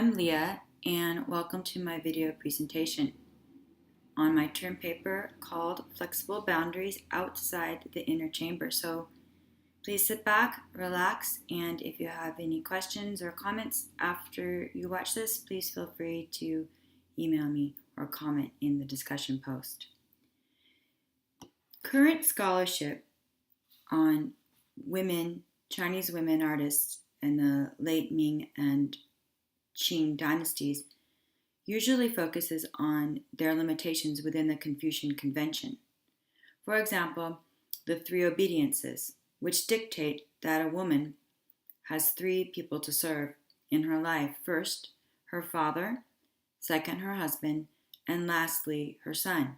I'm Leah, and welcome to my video presentation on my term paper called Flexible Boundaries Outside the Inner Chamber. So please sit back, relax, and if you have any questions or comments after you watch this, please feel free to email me or comment in the discussion post. Current scholarship on Chinese women artists in the late Ming and Qing dynasties usually focuses on their limitations within the Confucian convention. For example, the three obediences, which dictate that a woman has three people to serve in her life. First, her father, second, her husband, and lastly, her son.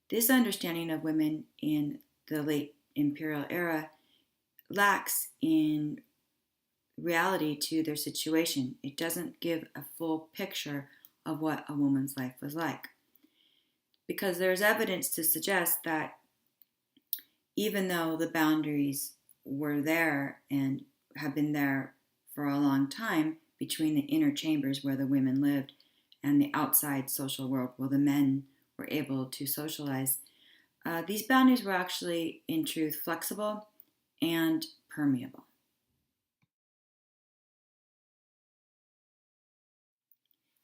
This understanding of women in the late imperial era lacks in reality to their situation. It doesn't give a full picture of what a woman's life was like. Because there's evidence to suggest that even though the boundaries were there and have been there for a long time between the inner chambers where the women lived and the outside social world where the men were able to socialize, these boundaries were actually, in truth, flexible and permeable.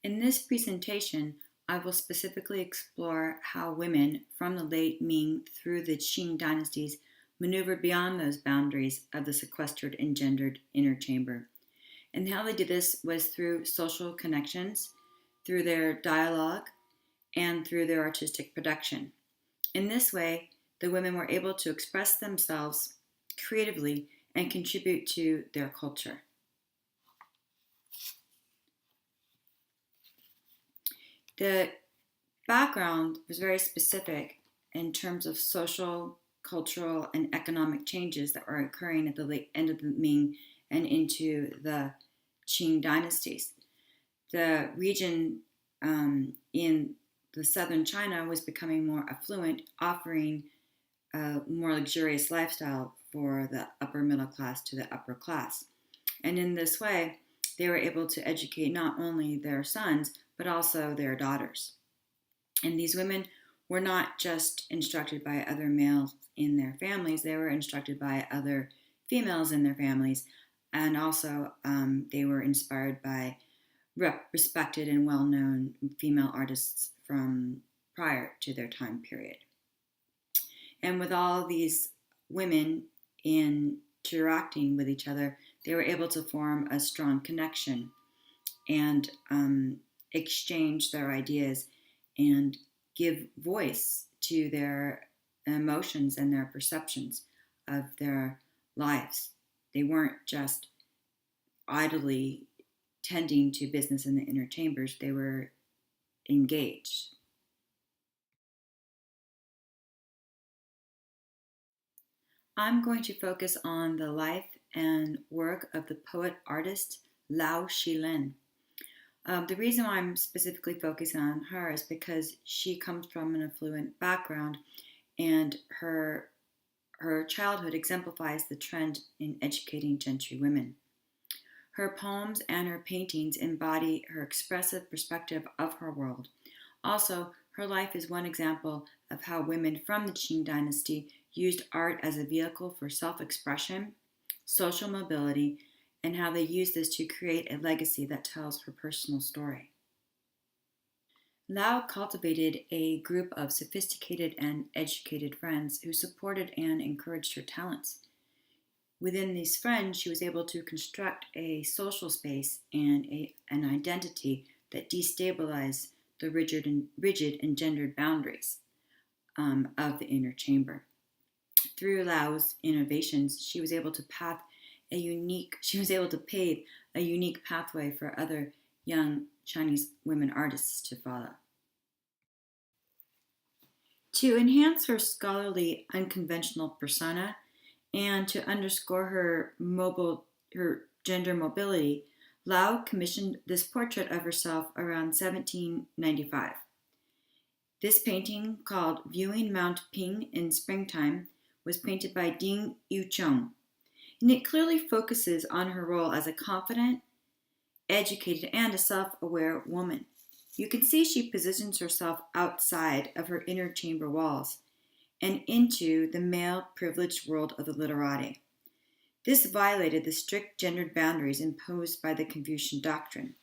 In this presentation, I will specifically explore how women from the late Ming through the Qing dynasties maneuvered beyond those boundaries of the sequestered and gendered inner chamber. And how they did this was through social connections, through their dialogue, and through their artistic production. In this way, the women were able to express themselves creatively and contribute to their culture. The background was very specific in terms of social, cultural, and economic changes that were occurring at the late end of the Ming and into the Qing dynasties. The region in the southern China was becoming more affluent, offering a more luxurious lifestyle for the upper middle class to the upper class. And in this way, they were able to educate not only their sons, but also their daughters. And these women were not just instructed by other males in their families, they were instructed by other females in their families, and also they were inspired by respected and well-known female artists from prior to their time period. And with all these women interacting with each other, they were able to form a strong connection and exchange their ideas and give voice to their emotions and their perceptions of their lives. They weren't just idly tending to business in the inner chambers, they were engaged. I'm going to focus on the life and work of the poet-artist Lao Shilin. The reason why I'm specifically focusing on her is because she comes from an affluent background, and her childhood exemplifies the trend in educating gentry women. Her poems and her paintings embody her expressive perspective of her world. Also, her life is one example of how women from the Qing dynasty used art as a vehicle for self-expression, social mobility, and how they used this to create a legacy that tells her personal story. Lao cultivated a group of sophisticated and educated friends who supported and encouraged her talents. Within these friends, she was able to construct a social space and an identity that destabilized the rigid and gendered boundaries of the inner chamber. Through Lao's innovations, she was able to pave a unique pathway for other young Chinese women artists to follow. To enhance her scholarly, unconventional persona and to underscore her gender mobility, Lao commissioned this portrait of herself around 1795. This painting, called Viewing Mount Ping in Springtime, was painted by Ding Yucheng, and it clearly focuses on her role as a confident educated, and a self-aware woman. You can see she positions herself outside of her inner chamber walls and into the male privileged world of the literati. This violated the strict gendered boundaries imposed by the Confucian doctrine.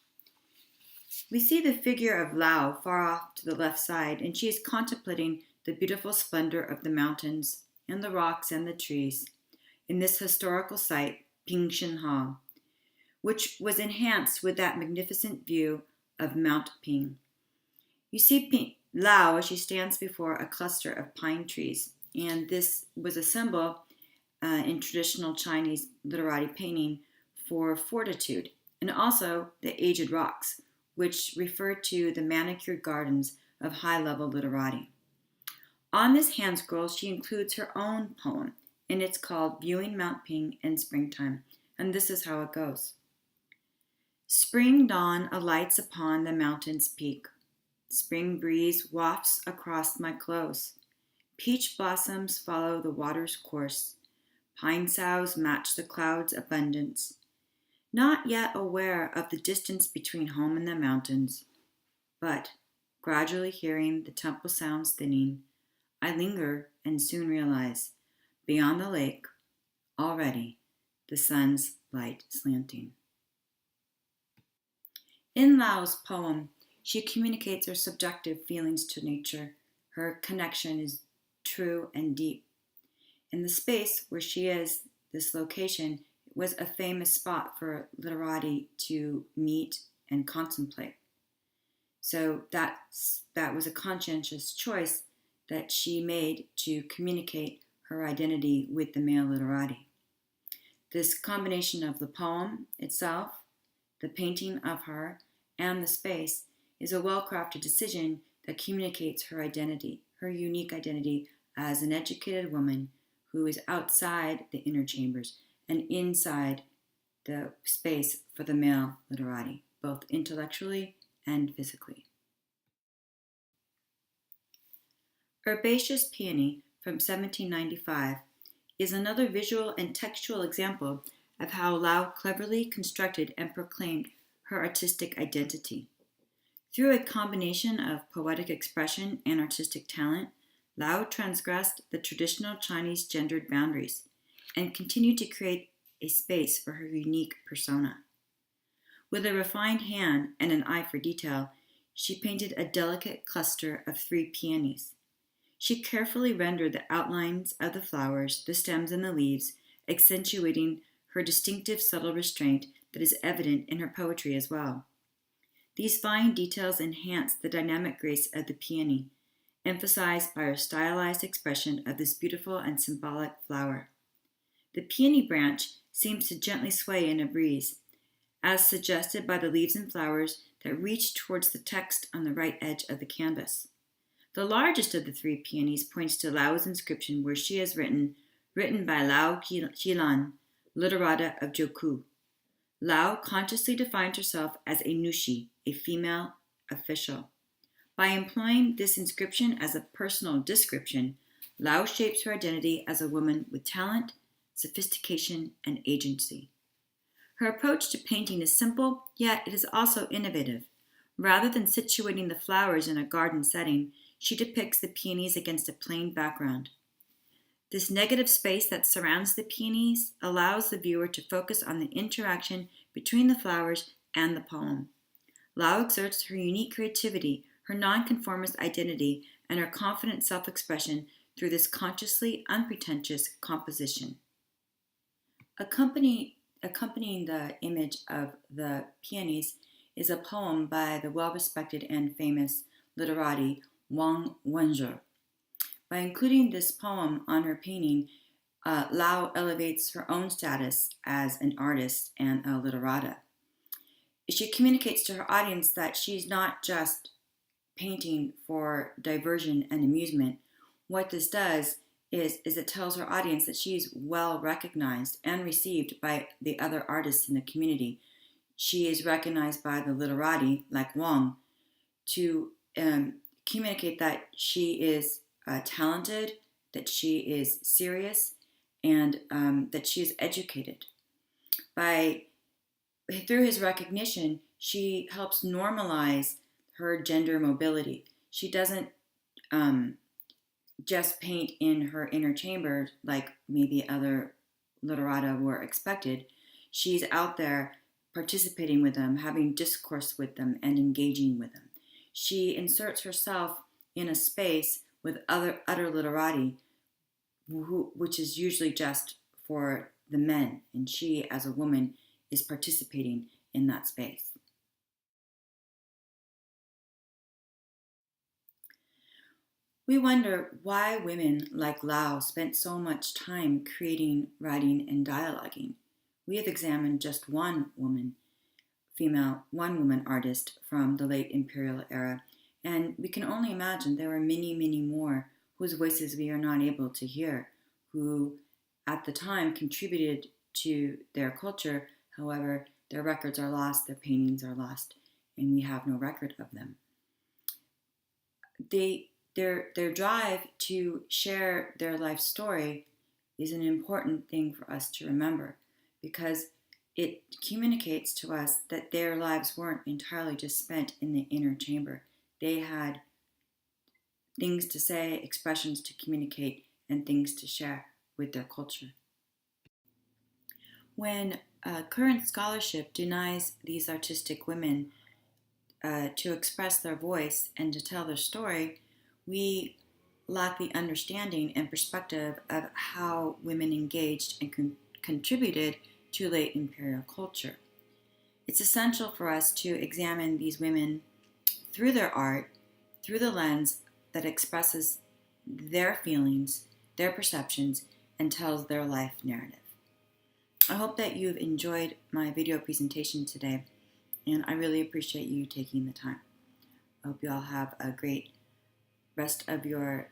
We see the figure of Lao far off to the left side, and she is contemplating the beautiful splendor of the mountains and the rocks and the trees in this historical site, Pingshan Hall, which was enhanced with that magnificent view of Mount Ping. You see Lao as she stands before a cluster of pine trees, and this was a symbol in traditional Chinese literati painting for fortitude, and also the aged rocks, which refer to the manicured gardens of high-level literati. On this hand scroll, she includes her own poem, and it's called Viewing Mount Ping in Springtime, and this is how it goes. Spring dawn alights upon the mountain's peak. Spring breeze wafts across my clothes. Peach blossoms follow the water's course. Pine soughs match the clouds' abundance. Not yet aware of the distance between home and the mountains, but gradually hearing the temple sounds thinning, I linger and soon realize, beyond the lake, already the sun's light slanting. In Lao's poem, she communicates her subjective feelings to nature. Her connection is true and deep. In the space where she is, this location, was a famous spot for literati to meet and contemplate. So that was a conscientious choice that she made to communicate her identity with the male literati. This combination of the poem itself, the painting of her, and the space is a well-crafted decision that communicates her identity, her unique identity as an educated woman who is outside the inner chambers and inside the space for the male literati, both intellectually and physically. Herbaceous Peony from 1795 is another visual and textual example of how Lao cleverly constructed and proclaimed her artistic identity. Through a combination of poetic expression and artistic talent, Lao transgressed the traditional Chinese gendered boundaries and continued to create a space for her unique persona. With a refined hand and an eye for detail, she painted a delicate cluster of 3 peonies. She carefully rendered the outlines of the flowers, the stems, and the leaves, accentuating her distinctive subtle restraint that is evident in her poetry as well. These fine details enhance the dynamic grace of the peony, emphasized by her stylized expression of this beautiful and symbolic flower. The peony branch seems to gently sway in a breeze, as suggested by the leaves and flowers that reach towards the text on the right edge of the canvas. The largest of the 3 peonies points to Lao's inscription where she has written by Lao Qilan, literata of Joku. Lao consciously defined herself as a nushi, a female official. By employing this inscription as a personal description, Lao shapes her identity as a woman with talent, sophistication, and agency. Her approach to painting is simple, yet it is also innovative. Rather than situating the flowers in a garden setting, she depicts the peonies against a plain background. This negative space that surrounds the peonies allows the viewer to focus on the interaction between the flowers and the poem. Lao exerts her unique creativity, her nonconformist identity, and her confident self-expression through this consciously unpretentious composition. Accompanying the image of the peonies is a poem by the well-respected and famous literati Wang Wenzhe. By including this poem on her painting, Lao elevates her own status as an artist and a literata. She communicates to her audience that she's not just painting for diversion and amusement. What this does is it tells her audience that she's well recognized and received by the other artists in the community. She is recognized by the literati, like Wang, to communicate that she is talented, that she is serious, and that she is educated. By through his recognition, she helps normalize her gender mobility. She doesn't um, just paint in her inner chamber like maybe other literata were expected. She's out there participating with them, having discourse with them, and engaging with them. She inserts herself in a space with other literati, which is usually just for the men, and she, as a woman, is participating in that space. We wonder why women like Lau spent so much time creating, writing, and dialoguing. We have examined just one woman artist from the late imperial era, and we can only imagine there were many, many more whose voices we are not able to hear, who at the time contributed to their culture. However, their records are lost, their paintings are lost, and we have no record of them. Their drive to share their life story is an important thing for us to remember, because it communicates to us that their lives weren't entirely just spent in the inner chamber. They had things to say, expressions to communicate, and things to share with their culture. When current scholarship denies these artistic women to express their voice and to tell their story, we lack the understanding and perspective of how women engaged and contributed to late imperial culture. It's essential for us to examine these women through their art, through the lens that expresses their feelings, their perceptions, and tells their life narrative. I hope that you've enjoyed my video presentation today, and I really appreciate you taking the time. I hope you all have a great rest of your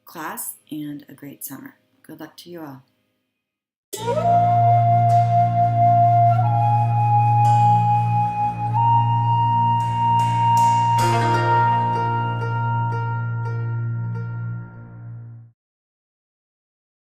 class and a great summer. Good luck to you all.